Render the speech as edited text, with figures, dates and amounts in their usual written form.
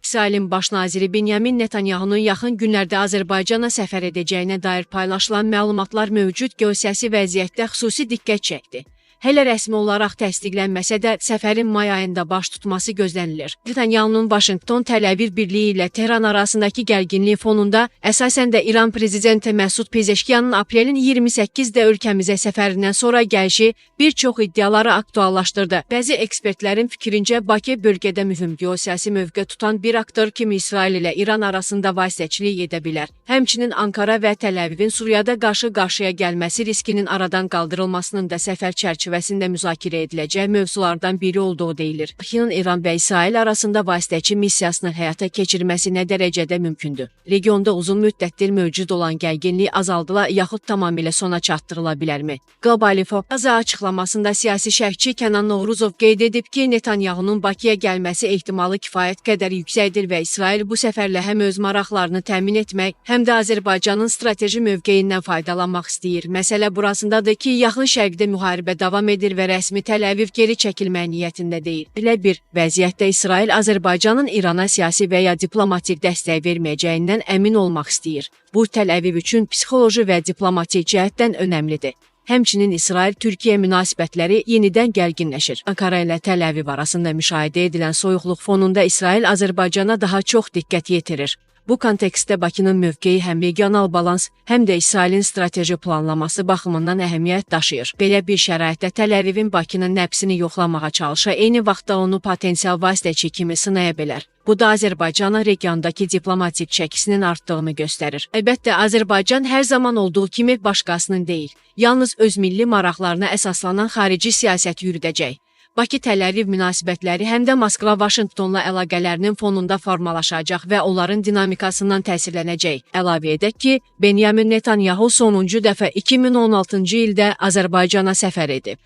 İsrailin baş naziri Benyamin Netanyahunun yaxın günlərdə Azərbaycana səfər edəcəyinə dair paylaşılan məlumatlar mövcud geosiyasi vəziyyətdə xüsusi diqqət çəkdi. Hələ rəsmi olaraq təsdiqlənməsə də səfərin may ayında baş tutması gözlənilir. Netanyahunun Vaşinqton Təl-Əviv birliyi ilə Tehran arasındakı gərginlik fonunda əsasən də İran prezidenti Məsud Pezeşkiyanın aprelin 28-də ölkəmizə səfərindən sonra gəlişi bir çox iddiaları aktuallaşdırdı. Bəzi ekspertlərin fikrincə Bakı bölgədə mühüm geosiyasi mövqe tutan bir aktor kimi İsrail ilə İran arasında vasitəçilik edə bilər. Həmçinin Ankara və Təl-Əvivin Suriyada qarşı-qarşıya gəlməsi riskinin aradan qaldırılmasının da səfər çərçivəsində müzakirə ediləcək mövzulardan biri olduğu deyilir. Bakının İran və İsrail arasında vasitəçi missiyasını həyata keçirməsi nə dərəcədə mümkündür? Regionda uzun müddətdir mövcud olan gərginlik azaldıla yaxud tamamilə sona çatdırıla bilərmi? Globalifo açıqlamasında siyasi şərhçi Kənan Novruzov qeyd edib ki, Netanyahunun Bakıya gəlməsi ehtimalı kifayət qədər yüksəkdir və İsrail bu səfərlə həm öz maraqlarını təmin etmək, həm də Azərbaycanın strateji mövqeyindən faydalanmaq istəyir. Məsələ burasındadır ki, yaxın şərqdə müharibə davam edir və rəsmi Təl-Əviv geri çəkilmək niyyətində deyil. Belə bir vəziyyətdə İsrail Azərbaycanın İrana siyasi və ya diplomatik dəstək verməyəcəyindən əmin olmaq istəyir. Bu Təl-Əviv üçün psixoloji və diplomatik cəhətdən önəmlidir. Həmçinin İsrail-Türkiyə münasibətləri yenidən gərginləşir. Ankara ilə Təl-Əviv arasında müşahidə edilən soyuqluq fonunda İsrail Azərbaycana daha çox diqqət yetirir. Bu kontekstdə Bakının mövqeyi həm regional balans, həm də İsrailin strateji planlaması baxımından əhəmiyyət daşıyır. Belə bir şəraitdə Təl-Əvivin Bakının nəbsini yoxlamağa çalışa, eyni vaxtda onu potensial vasitəçi kimi sınaya bilər. Bu da Azərbaycanın regiondakı diplomatik çəkisinin artdığını göstərir. Əlbəttə, Azərbaycan hər zaman olduğu kimi başqasının deyil, yalnız öz milli maraqlarına əsaslanan xarici siyasət yürüdəcək. Bakı-Təl-Əviv münasibətləri həm də Moskva-Vaşinqtonla əlaqələrinin fonunda formalaşacaq və onların dinamikasından təsirlənəcək. Əlavə edək ki, Benyamin Netanyahu sonuncu dəfə 2016-cı ildə Azərbaycana səfər edib.